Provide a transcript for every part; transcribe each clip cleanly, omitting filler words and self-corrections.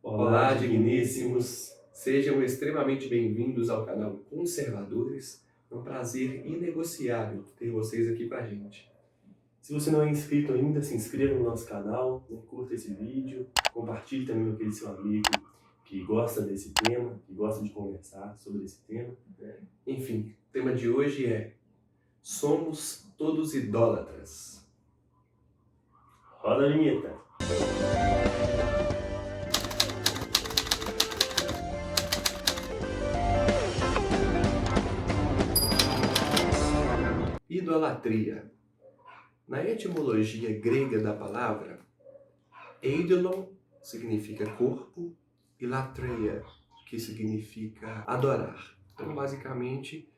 Olá, digníssimos! Sejam extremamente bem-vindos ao canal Conservadores. É um prazer inegociável ter vocês aqui com a gente. Se você não é inscrito ainda, se inscreva no nosso canal, curta esse vídeo, compartilhe também com aquele seu amigo que gosta desse tema, que gosta de conversar sobre esse tema. Enfim, o tema de hoje é: somos todos idólatras. Roda a vinheta! Idolatria. Na etimologia grega da palavra, eidolon significa corpo e latreia, que significa adorar. Então, basicamente,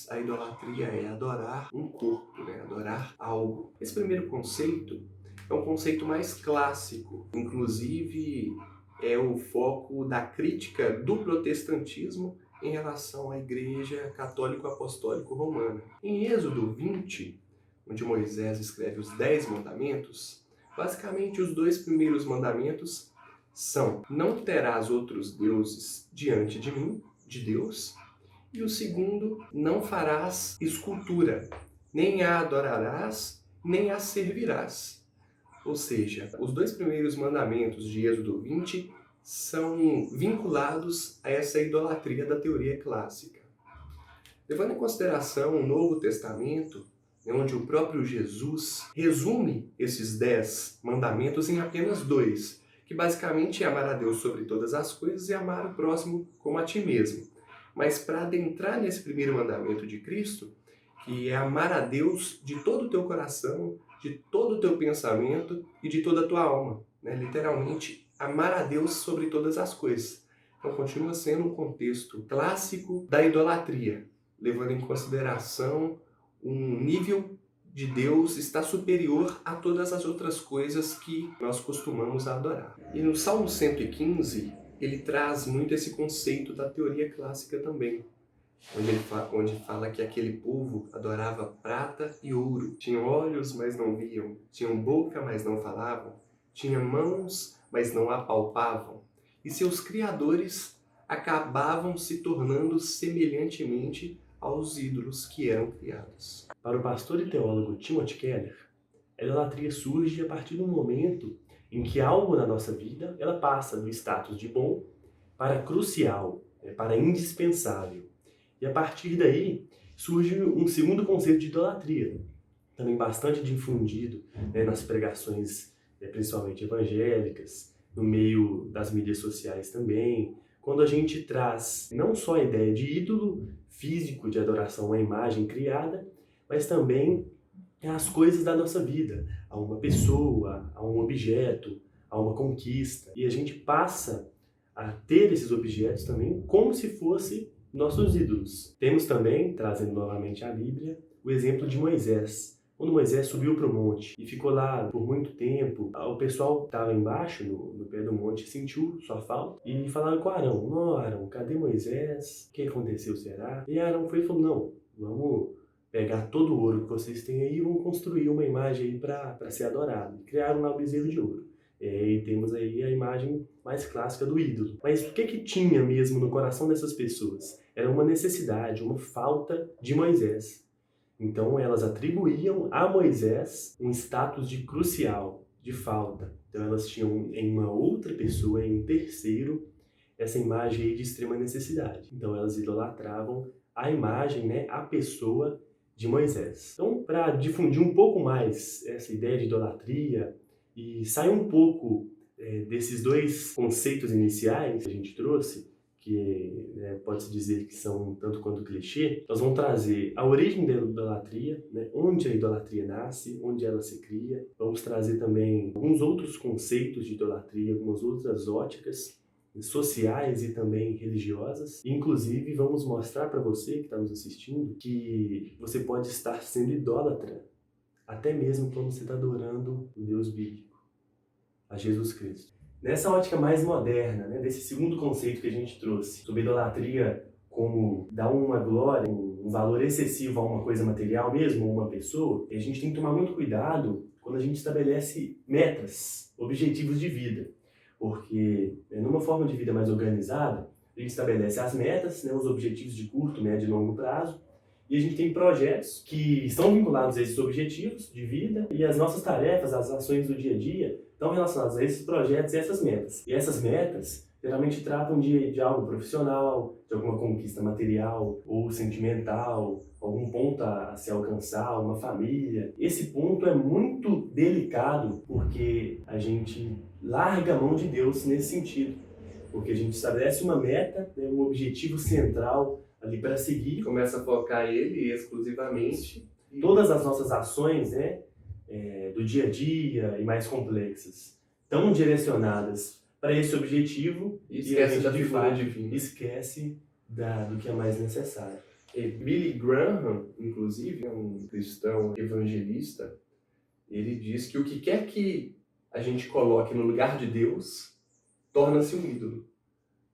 a idolatria é adorar um corpo, adorar algo. Esse primeiro conceito é um conceito mais clássico, inclusive é o foco da crítica do protestantismo em relação à Igreja Católico-Apostólico Romana. Em Êxodo 20, onde Moisés escreve os 10 mandamentos, basicamente os dois primeiros mandamentos são: não terás outros deuses diante de mim, de Deus, e o segundo: não farás escultura, nem a adorarás, nem a servirás. Ou seja, os dois primeiros mandamentos de Êxodo 20 são vinculados a essa idolatria da teoria clássica. Levando em consideração o Novo Testamento, onde o próprio Jesus resume esses 10 mandamentos em apenas 2, que basicamente é amar a Deus sobre todas as coisas e amar o próximo como a ti mesmo. Mas para adentrar nesse primeiro mandamento de Cristo, que é amar a Deus de todo o teu coração, de todo o teu pensamento e de toda a tua alma. Literalmente, amar a Deus sobre todas as coisas. Então continua sendo um contexto clássico da idolatria, levando em consideração um nível de Deus está superior a todas as outras coisas que nós costumamos adorar. E no Salmo 115, ele traz muito esse conceito da teoria clássica também, onde fala que aquele povo adorava prata e ouro. Tinham olhos, mas não viam. Tinham boca, mas não falavam. Tinham mãos, mas não apalpavam. E seus criadores acabavam se tornando semelhantemente aos ídolos que eram criados. Para o pastor e teólogo Timothy Keller, a idolatria surge a partir do momento em que algo na nossa vida ela passa do status de bom para crucial, para indispensável. E a partir daí surge um segundo conceito de idolatria, também bastante difundido nas pregações, principalmente evangélicas, no meio das mídias sociais também, quando a gente traz não só a ideia de ídolo físico, de adoração à imagem criada, mas também as coisas da nossa vida, a uma pessoa, a um objeto, a uma conquista. E a gente passa a ter esses objetos também como se fossem nossos ídolos. Temos também, trazendo novamente a Bíblia, o exemplo de Moisés. Quando Moisés subiu para o monte e ficou lá por muito tempo, o pessoal que estava embaixo, no pé do monte, sentiu sua falta e falaram com Arão: "Não, Arão, cadê Moisés? O que aconteceu, será?" E Arão foi e falou: "Não, vamos pegar todo o ouro que vocês têm aí e vamos construir uma imagem aí para ser adorado." E criaram lá o bezerro de ouro. E temos aí a imagem mais clássica do ídolo. Mas o que tinha mesmo no coração dessas pessoas? Era uma necessidade, uma falta de Moisés. Então elas atribuíam a Moisés um status de crucial, de falta. Então elas tinham em uma outra pessoa, em um terceiro, essa imagem aí de extrema necessidade. Então elas idolatravam a imagem, a pessoa de Moisés. Então, para difundir um pouco mais essa ideia de idolatria e sair um pouco desses dois conceitos iniciais que a gente trouxe, que pode-se dizer que são um tanto quanto clichê, nós vamos trazer a origem da idolatria, onde a idolatria nasce, onde ela se cria. Vamos trazer também alguns outros conceitos de idolatria, algumas outras óticas sociais e também religiosas. Inclusive, vamos mostrar para você que está nos assistindo que você pode estar sendo idólatra, até mesmo quando você está adorando o Deus bíblico, a Jesus Cristo. Nessa ótica mais moderna, desse segundo conceito que a gente trouxe, sobre idolatria como dar uma glória, um valor excessivo a uma coisa material mesmo, a uma pessoa, a gente tem que tomar muito cuidado quando a gente estabelece metas, objetivos de vida. porque numa forma de vida mais organizada, a gente estabelece as metas, né, os objetivos de curto, médio e longo prazo, e a gente tem projetos que estão vinculados a esses objetivos de vida, e as nossas tarefas, as ações do dia a dia, estão relacionadas a esses projetos e essas metas. E essas metas geralmente tratam de algo profissional, de alguma conquista material ou sentimental, algum ponto a se alcançar, uma família. Esse ponto é muito delicado porque a gente larga a mão de Deus nesse sentido. Porque a gente estabelece uma meta, né, um objetivo central ali para seguir. Começa a focar ele exclusivamente. Todas as nossas ações, né, do dia a dia e mais complexas, estão direcionadas para esse objetivo E esquece da figura divina. Esquece do que é mais necessário. E Billy Graham, inclusive, é um cristão evangelista, ele diz que o que quer que a gente coloque no lugar de Deus torna-se um ídolo.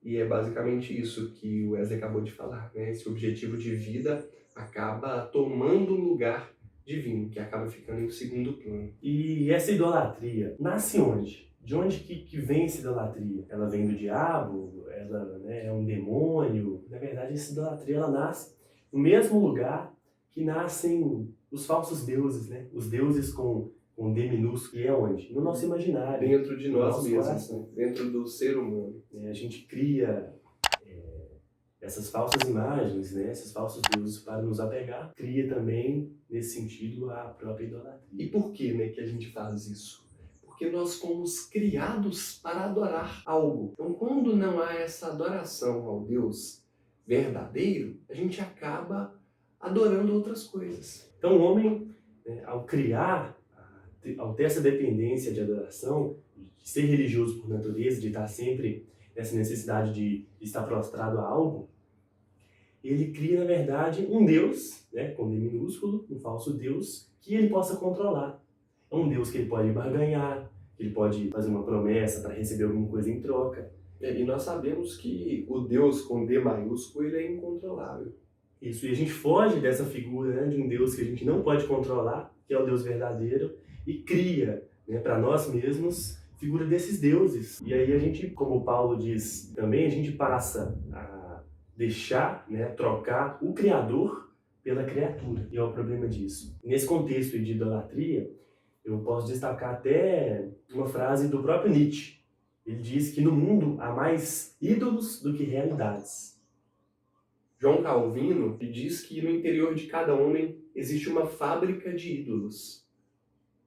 E é basicamente isso que o Wesley acabou de falar, né? Esse objetivo de vida acaba tomando o lugar divino, que acaba ficando em segundo plano. E essa idolatria nasce onde? De onde que vem essa idolatria? Ela vem do diabo? Ela, né, é um demônio? Na verdade, essa idolatria ela nasce no mesmo lugar que nascem os falsos deuses, né? Os deuses com D minúsculo, que é onde? No nosso imaginário. Dentro de nós mesmos, coração. né? Dentro do ser humano. A gente cria essas falsas imagens, né? Esses falsos deuses para nos apegar. Cria também, nesse sentido, a própria idolatria. E por que, né, que a gente faz isso? Porque nós fomos criados para adorar algo. Então, quando não há essa adoração ao Deus verdadeiro, a gente acaba adorando outras coisas. Então, o homem, né, ao ter essa dependência de adoração, de ser religioso por natureza, de estar sempre nessa necessidade de estar prostrado a algo, ele cria, na verdade, um Deus, né, com D minúsculo, um falso Deus, que ele possa controlar. É um Deus que ele pode barganhar, que ele pode fazer uma promessa para receber alguma coisa em troca. E nós sabemos que o Deus com D maiúsculo ele é incontrolável. Isso, e a gente foge dessa figura, né, de um Deus que a gente não pode controlar, que é o Deus verdadeiro, e cria, né, para nós mesmos figura desses deuses. E aí a gente, como Paulo diz também, a gente passa a deixar, né, trocar o Criador pela criatura. E é o problema disso. Nesse contexto de idolatria, eu posso destacar até uma frase do próprio Nietzsche. Ele diz que no mundo há mais ídolos do que realidades. João Calvino diz que no interior de cada homem existe uma fábrica de ídolos.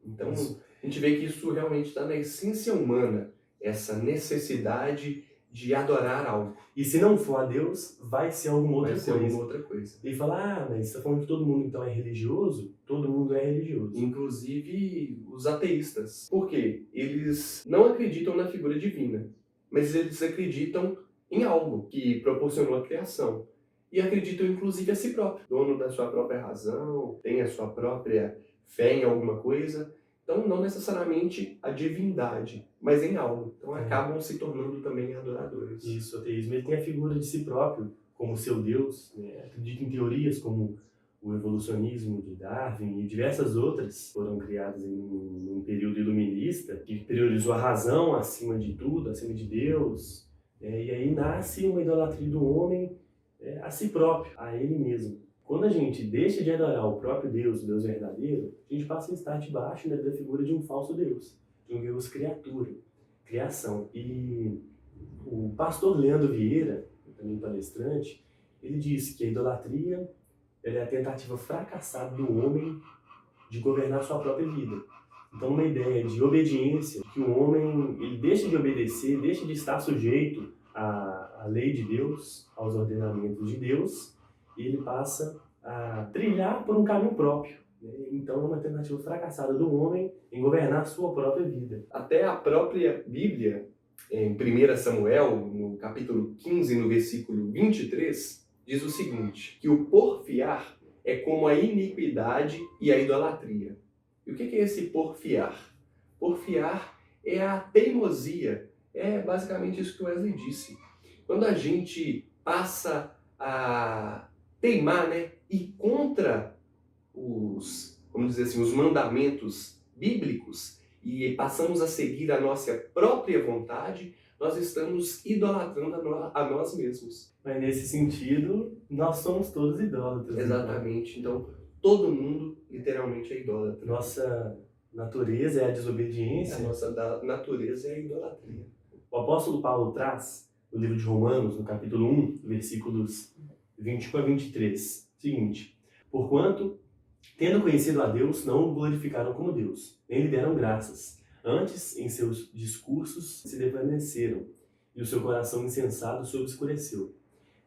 Então, a gente vê que isso realmente está na essência humana, essa necessidade de adorar algo. E se não for a Deus, vai ser alguma outra coisa. E fala, mas você está falando que todo mundo então é religioso? Todo mundo é religioso. Inclusive os ateístas. Por quê? Eles não acreditam na figura divina, mas eles acreditam em algo que proporcionou a criação. E acreditam inclusive a si próprio, dono da sua própria razão, tem a sua própria fé em alguma coisa. Então, não necessariamente a divindade, mas em algo. Então, acabam se tornando também adoradores. Isso, o ateísmo ele tem a figura de si próprio como seu Deus. Né? Acredita em teorias como o evolucionismo de Darwin e diversas outras foram criadas em um período iluminista que priorizou a razão acima de tudo, acima de Deus. E aí nasce uma idolatria do homem a si próprio, a ele mesmo. Quando a gente deixa de adorar o próprio Deus, o Deus verdadeiro, a gente passa a estar debaixo, né, da figura de um falso Deus, de um Deus criatura, criação. E o pastor Leandro Vieira, também palestrante, ele disse que a idolatria ela é a tentativa fracassada do homem de governar sua própria vida. Então, uma ideia de obediência, que o homem ele deixa de obedecer, deixa de estar sujeito à lei de Deus, aos ordenamentos de Deus, e ele passa a trilhar por um caminho próprio. Então é uma tentativa fracassada do homem em governar a sua própria vida. Até a própria Bíblia, em 1 Samuel, no capítulo 15, no versículo 23, diz o seguinte, que o porfiar é como a iniquidade e a idolatria. E o que é esse porfiar? Porfiar é a teimosia, é basicamente isso que o Wesley disse. Quando a gente passa a teimar, né, e contra os mandamentos bíblicos e passamos a seguir a nossa própria vontade, nós estamos idolatrando a nós mesmos. Mas nesse sentido, nós somos todos idólatras. Exatamente. Então, todo mundo, literalmente, é idólatra. Nossa natureza é a desobediência. A nossa natureza é a idolatria. O apóstolo Paulo traz, no livro de Romanos, no capítulo 1, versículos 21 a 23, o seguinte: porquanto, tendo conhecido a Deus, não o glorificaram como Deus, nem lhe deram graças. Antes, em seus discursos, se desvaneceram, e o seu coração insensato se obscureceu.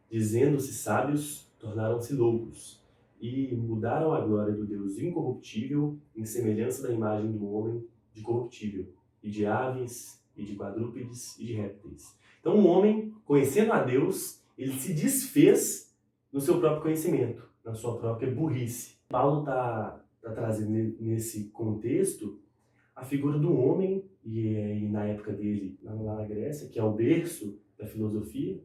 Dizendo-se sábios, tornaram-se loucos, e mudaram a glória do Deus incorruptível em semelhança da imagem do homem de corruptível, e de aves, e de quadrúpedes, e de répteis. Então, o homem, conhecendo a Deus, ele se desfez no seu próprio conhecimento, na sua própria burrice. Paulo está trazendo nesse contexto a figura do homem, e na época dele, lá na Grécia, que é o berço da filosofia,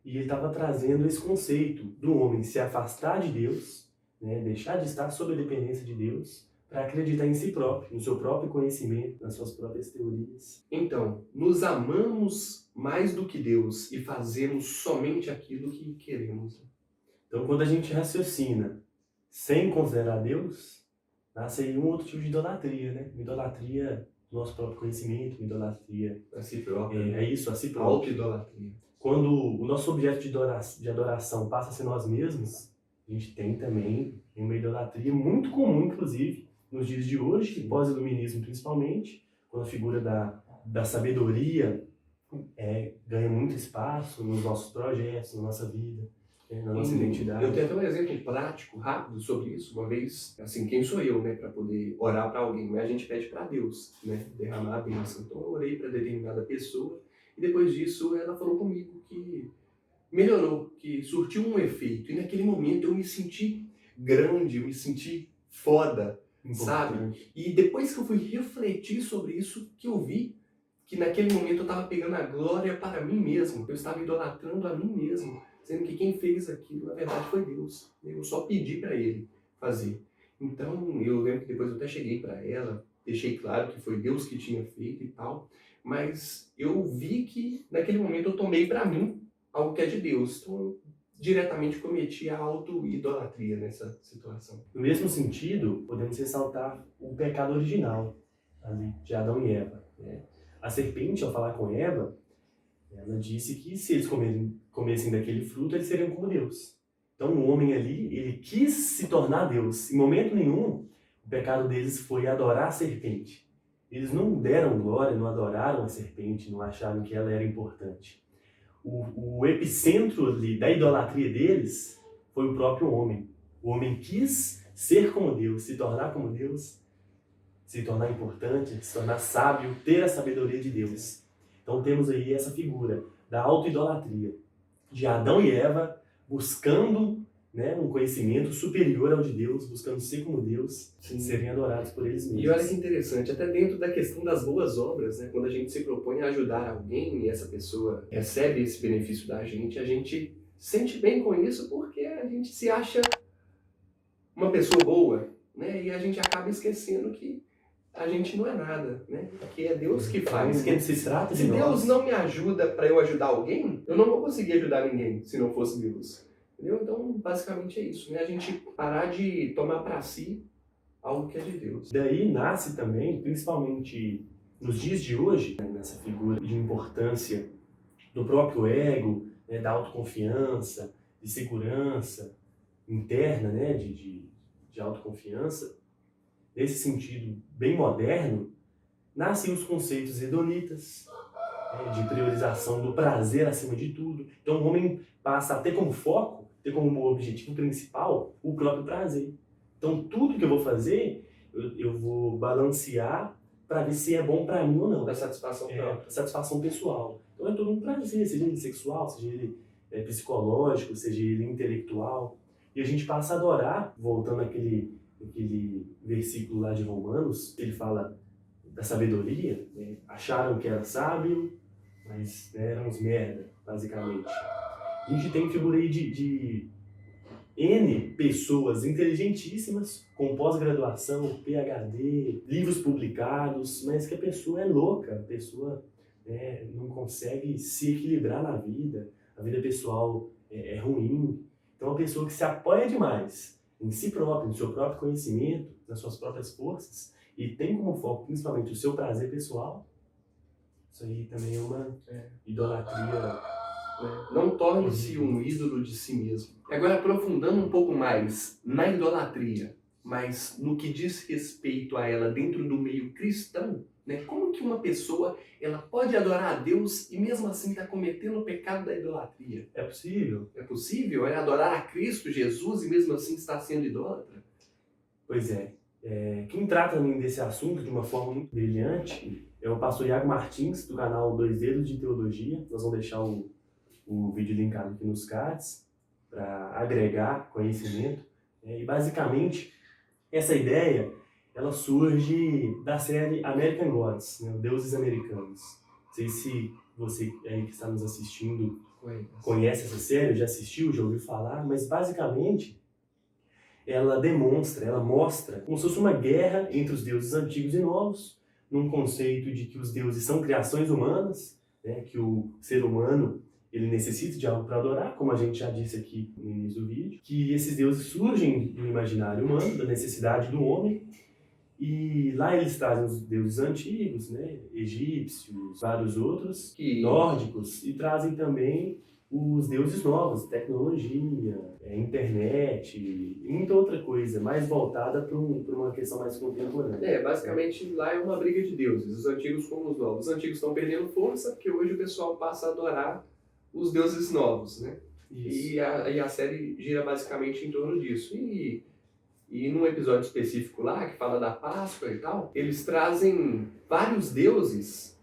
e ele estava trazendo esse conceito do homem se afastar de Deus, né, deixar de estar sob a dependência de Deus, para acreditar em si próprio, no seu próprio conhecimento, nas suas próprias teorias. Então, nos amamos mais do que Deus e fazemos somente aquilo que queremos. Então, quando a gente raciocina sem considerar Deus, nasce aí um outro tipo de idolatria, né? Uma idolatria do nosso próprio conhecimento, uma idolatria A si próprio. é isso, a si próprio. Auto-idolatria. Quando o nosso objeto de adoração passa a ser nós mesmos, a gente tem também uma idolatria muito comum, inclusive, nos dias de hoje, pós-iluminismo principalmente, quando a figura da sabedoria ganha muito espaço nos nossos projetos, na nossa vida, na nossa identidade. Eu tenho até um exemplo prático, rápido, sobre isso. Uma vez, assim, quem sou eu, né, para poder orar para alguém? A gente pede para Deus, né, derramar a bênção. Então eu orei para determinada pessoa e depois disso ela falou comigo que melhorou, que surtiu um efeito. E naquele momento eu me senti grande, eu me senti foda, sabe? E depois que eu fui refletir sobre isso, que eu vi que naquele momento eu estava pegando a glória para mim mesmo. Eu estava idolatrando a mim mesmo, sendo que quem fez aquilo, na verdade, foi Deus. Eu só pedi para Ele fazer. Então, eu lembro que depois eu até cheguei para ela, deixei claro que foi Deus que tinha feito e tal, mas eu vi que naquele momento eu tomei para mim algo que é de Deus. Então, eu diretamente cometi a auto-idolatria nessa situação. No mesmo sentido, podemos ressaltar o pecado original ali, de Adão e Eva, né? A serpente, ao falar com Eva, ela disse que se eles comessem daquele fruto, eles seriam como Deus. Então o homem ali, ele quis se tornar Deus. Em momento nenhum, o pecado deles foi adorar a serpente. Eles não deram glória, não adoraram a serpente, não acharam que ela era importante. O epicentro ali da idolatria deles foi o próprio homem. O homem quis ser como Deus, se tornar como Deus, se tornar importante, se tornar sábio, ter a sabedoria de Deus. Então temos aí essa figura da auto-idolatria, de Adão e Eva buscando, né, um conhecimento superior ao de Deus, buscando ser como Deus, serem adorados por eles mesmos. E olha que interessante, até dentro da questão das boas obras, né, quando a gente se propõe a ajudar alguém e essa pessoa recebe esse benefício da gente, a gente sente bem com isso porque a gente se acha uma pessoa boa, né, e a gente acaba esquecendo que a gente não é nada, né? Que é Deus que faz. Quando se trata de Se Deus nós, não me ajuda para eu ajudar alguém, eu não vou conseguir ajudar ninguém se não fosse Deus. Entendeu? Então, basicamente é isso, né? A gente parar de tomar para si algo que é de Deus. Daí nasce também, principalmente nos dias de hoje, né, nessa figura de importância do próprio ego, né, da autoconfiança, de segurança interna, né, de autoconfiança. Nesse sentido bem moderno, nascem os conceitos hedonitas, né, de priorização do prazer acima de tudo. Então o homem passa a ter como foco, ter como objetivo principal o próprio prazer. Então tudo que eu vou fazer, eu vou balancear para ver se é bom para mim ou não. Da satisfação própria. Satisfação pessoal. Então é todo um prazer, seja ele sexual, seja ele psicológico, seja ele intelectual. E a gente passa a adorar, voltando àquele versículo lá de Romanos, ele fala da sabedoria, né? Acharam que era sábio, mas eram uns merda, basicamente. A gente tem figura aí de N pessoas inteligentíssimas, com pós-graduação, PhD, livros publicados, mas que a pessoa é louca, a pessoa né, não consegue se equilibrar na vida, a vida pessoal é ruim. Então, uma pessoa que se apoia demais em si próprio, no seu próprio conhecimento, nas suas próprias forças, e tem como foco principalmente o seu prazer pessoal, isso aí também é uma idolatria. Não torne-se um ídolo de si mesmo. Agora, aprofundando um pouco mais na idolatria, mas no que diz respeito a ela dentro do meio cristão, né? Como que uma pessoa ela pode adorar a Deus e mesmo assim está cometendo o pecado da idolatria? É possível? É possível? É adorar a Cristo Jesus e mesmo assim estar sendo idólatra? Pois é. Quem trata desse assunto de uma forma muito brilhante é o pastor Iago Martins, do canal Dois Dedos de Teologia. Nós vamos deixar o vídeo linkado aqui nos cards para agregar conhecimento. E basicamente, essa ideia ela surge da série American Gods, né, Deuses Americanos. Não sei se você aí que está nos assistindo conhece essa série, já assistiu, já ouviu falar, mas basicamente ela mostra como se fosse uma guerra entre os deuses antigos e novos, num conceito de que os deuses são criações humanas, né, que o ser humano ele necessita de algo para adorar, como a gente já disse aqui no início do vídeo, que esses deuses surgem do imaginário humano, da necessidade do homem, e lá eles trazem os deuses antigos, né, egípcios, vários outros, nórdicos, e trazem também os deuses novos, tecnologia, internet e muita outra coisa, mais voltada para uma questão mais contemporânea. Basicamente lá é uma briga de deuses, os antigos com os novos. Os antigos estão perdendo força porque hoje o pessoal passa a adorar os deuses novos, né? Isso. E a série gira basicamente em torno disso. E num episódio específico lá, que fala da Páscoa e tal, eles trazem vários deuses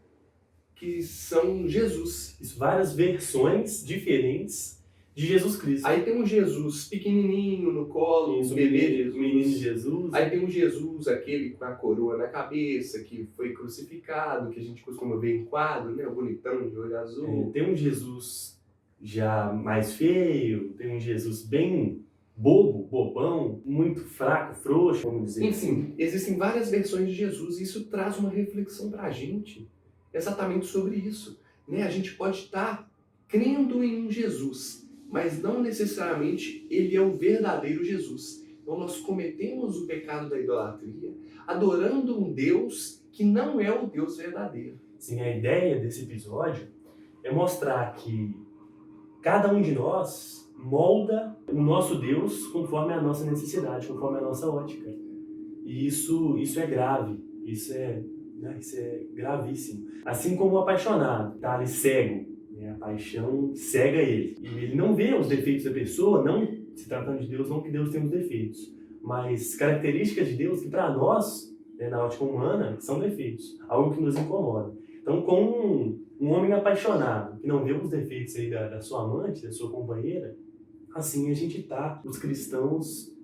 que são Jesus. Isso, várias versões diferentes de Jesus Cristo. Aí tem um Jesus pequenininho no colo, Isso, o bebê Jesus. O menino Jesus. Aí tem um Jesus, aquele com a coroa na cabeça, que foi crucificado, que a gente costuma ver em quadro, né? O bonitão de olho azul. Tem um Jesus já mais feio, tem um Jesus bem bobão, muito fraco, frouxo, vamos dizer. Enfim, existem várias versões de Jesus e isso traz uma reflexão pra gente exatamente sobre isso, né? A gente pode estar crendo em um Jesus, mas não necessariamente ele é o verdadeiro Jesus. Então nós cometemos o pecado da idolatria, adorando um Deus que não é o Deus verdadeiro. Sim, a ideia desse episódio é mostrar que cada um de nós molda o nosso Deus conforme a nossa necessidade, conforme a nossa ótica. E isso é grave, isso é gravíssimo. Assim como o apaixonado está ali cego, né? A paixão cega ele. E ele não vê os defeitos da pessoa, não se tratando de Deus, não que Deus tenha os defeitos, mas características de Deus que para nós, né, na ótica humana, são defeitos, algo que nos incomoda. Então, com um homem apaixonado, que não vê os defeitos aí da sua amante, da sua companheira, assim a gente tá, os cristãos,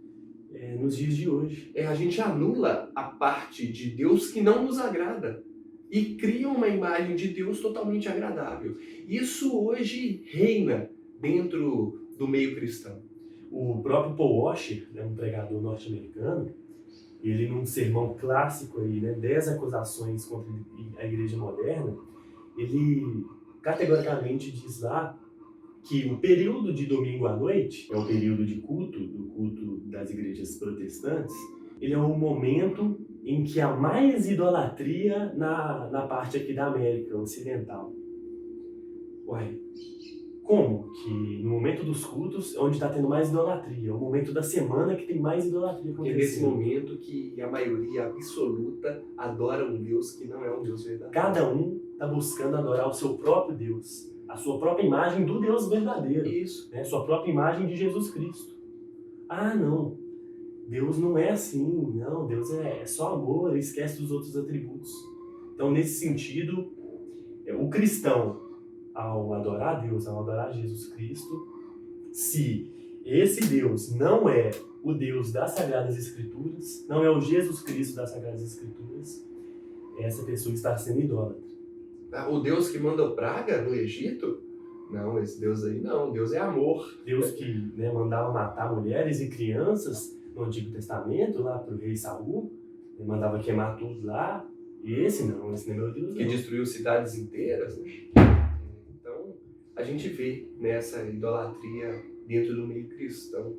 nos dias de hoje. A gente anula a parte de Deus que não nos agrada e cria uma imagem de Deus totalmente agradável. Isso hoje reina dentro do meio cristão. O próprio Paul Washer, né, um pregador norte-americano, ele num sermão clássico aí, né, 10 acusações contra a igreja moderna, ele categoricamente diz lá que o período de domingo à noite, é o período de culto, do culto das igrejas protestantes, ele é um momento em que há mais idolatria na parte aqui da América Ocidental. Uai, como que no momento dos cultos é onde está tendo mais idolatria? É o momento da semana que tem mais idolatria acontecendo. É nesse momento que a maioria absoluta adora um Deus que não é um Deus verdadeiro. Cada um está buscando adorar o seu próprio Deus, a sua própria imagem do Deus verdadeiro. Isso. Né? Sua própria imagem de Jesus Cristo. Ah, não. Deus não é assim. Não, Deus é só amor, ele esquece dos outros atributos. Então, nesse sentido, o cristão, ao adorar Deus, ao adorar Jesus Cristo, se esse Deus não é o Deus das Sagradas Escrituras, não é o Jesus Cristo das Sagradas Escrituras, essa pessoa está sendo idólatra. O Deus que manda praga no Egito? Não, esse Deus aí não. Deus é amor. Deus que, né, mandava matar mulheres e crianças no Antigo Testamento, lá para o rei Saul, ele mandava queimar tudo lá. Esse não é meu Deus, que não. destruiu cidades inteiras, né? Então, a gente vê nessa idolatria dentro do meio cristão.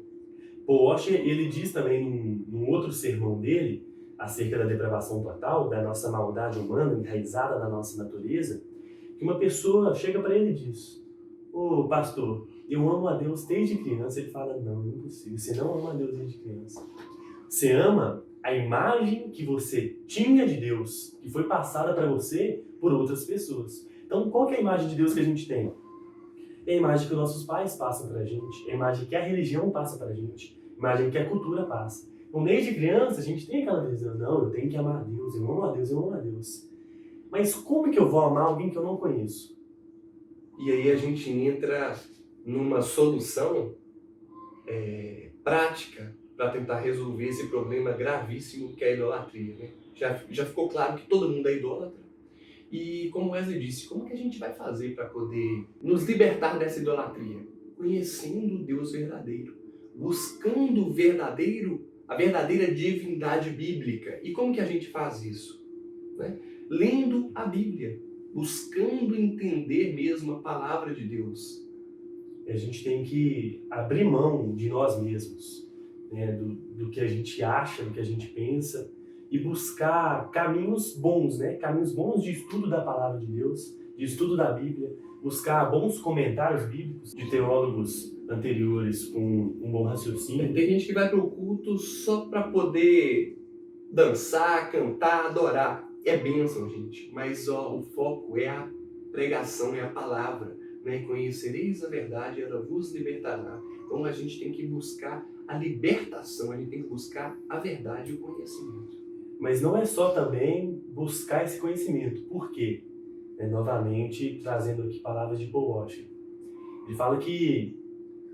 Paul Washer, ele diz também num outro sermão dele, acerca da depravação total, da nossa maldade humana enraizada na nossa natureza, que uma pessoa chega para ele e diz: ô pastor, eu amo a Deus desde criança. Ele fala: não, impossível, você não ama a Deus desde criança. Você ama a imagem que você tinha de Deus, que foi passada para você por outras pessoas. Então, qual que é a imagem de Deus que a gente tem? É a imagem que os nossos pais passam pra gente, é a imagem que a religião passa pra gente, a imagem que a cultura passa. Então, desde criança, a gente tem aquela visão: não, eu tenho que amar a Deus, eu amo a Deus, eu amo a Deus. Mas como que eu vou amar alguém que eu não conheço? E aí a gente entra numa solução prática para tentar resolver esse problema gravíssimo que é a idolatria, né? Já ficou claro que todo mundo é idólatra. E como Wesley disse, como que a gente vai fazer para poder nos libertar dessa idolatria? Conhecendo o Deus verdadeiro, buscando a verdadeira divindade bíblica. E como que a gente faz isso? Né? Lendo a Bíblia, buscando entender mesmo a palavra de Deus. A gente tem que abrir mão de nós mesmos, né? do que a gente acha, do que a gente pensa, e buscar caminhos bons, né? Caminhos bons de estudo da palavra de Deus, de estudo da Bíblia, buscar bons comentários bíblicos de teólogos anteriores com um bom raciocínio. Tem gente que vai para o culto só para poder dançar, cantar, adorar. É bênção, gente, mas o foco é a pregação, é a palavra. Né? Conhecereis a verdade, ela vos libertará. Então a gente tem que buscar a libertação, a gente tem que buscar a verdade e o conhecimento. Mas não é só também buscar esse conhecimento. Por quê? Novamente, trazendo aqui palavras de Paul Washer. Ele fala que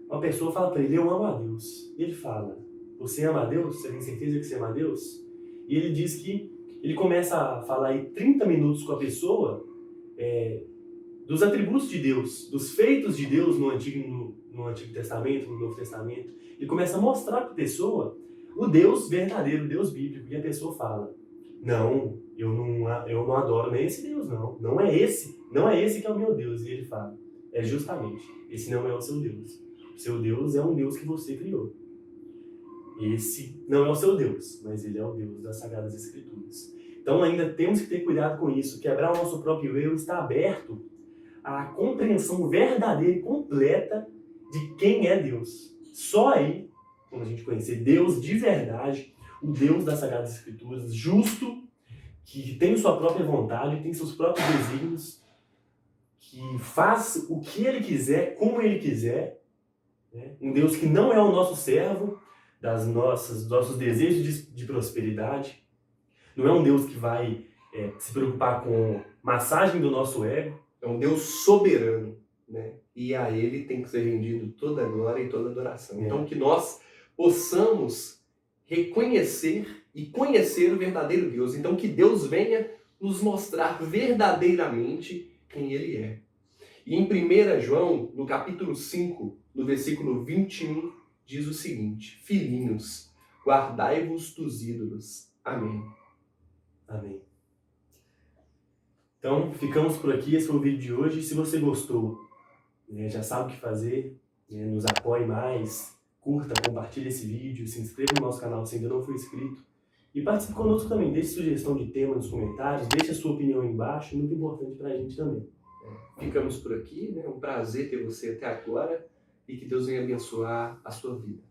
uma pessoa fala para ele: eu amo a Deus. E ele fala: você ama a Deus? Você tem certeza que você ama a Deus? E ele diz que ele começa a falar aí 30 minutos com a pessoa dos atributos de Deus, dos feitos de Deus no Antigo Testamento, no Novo Testamento. Ele começa a mostrar para a pessoa o Deus verdadeiro, o Deus bíblico. E a pessoa fala: não, eu não adoro nem esse Deus, não. Não é esse que é o meu Deus. E ele fala: é justamente, esse não é o seu Deus. O seu Deus é um Deus que você criou. Esse não é o seu Deus, mas ele é o Deus das Sagradas Escrituras. Então ainda temos que ter cuidado com isso. Quebrar o nosso próprio eu, está aberto à compreensão verdadeira e completa de quem é Deus. Só aí, quando a gente conhecer Deus de verdade, o Deus das Sagradas Escrituras, justo, que tem sua própria vontade, tem seus próprios desígnios, que faz o que ele quiser, como ele quiser, né? Um Deus que não é o nosso servo, dos nossos desejos de prosperidade. Não é um Deus que vai se preocupar com massagem do nosso ego. É um Deus soberano, né? E a Ele tem que ser rendido toda a glória e toda a adoração. Então que nós possamos reconhecer e conhecer o verdadeiro Deus. Então que Deus venha nos mostrar verdadeiramente quem Ele é. E em 1 João, no capítulo 5, no versículo 21, diz o seguinte: filhinhos, guardai-vos dos ídolos. Amém. Amém. Então, ficamos por aqui. Esse foi o vídeo de hoje. Se você gostou, já sabe o que fazer, nos apoie mais, curta, compartilhe esse vídeo, se inscreva no nosso canal se ainda não for inscrito. E participe conosco também. Deixe sugestão de tema nos comentários, deixe a sua opinião aí embaixo, muito importante pra gente também. Ficamos por aqui, né? É um prazer ter você até agora e que Deus venha abençoar a sua vida.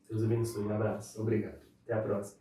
Deus abençoe. Um abraço. Obrigado. Até a próxima.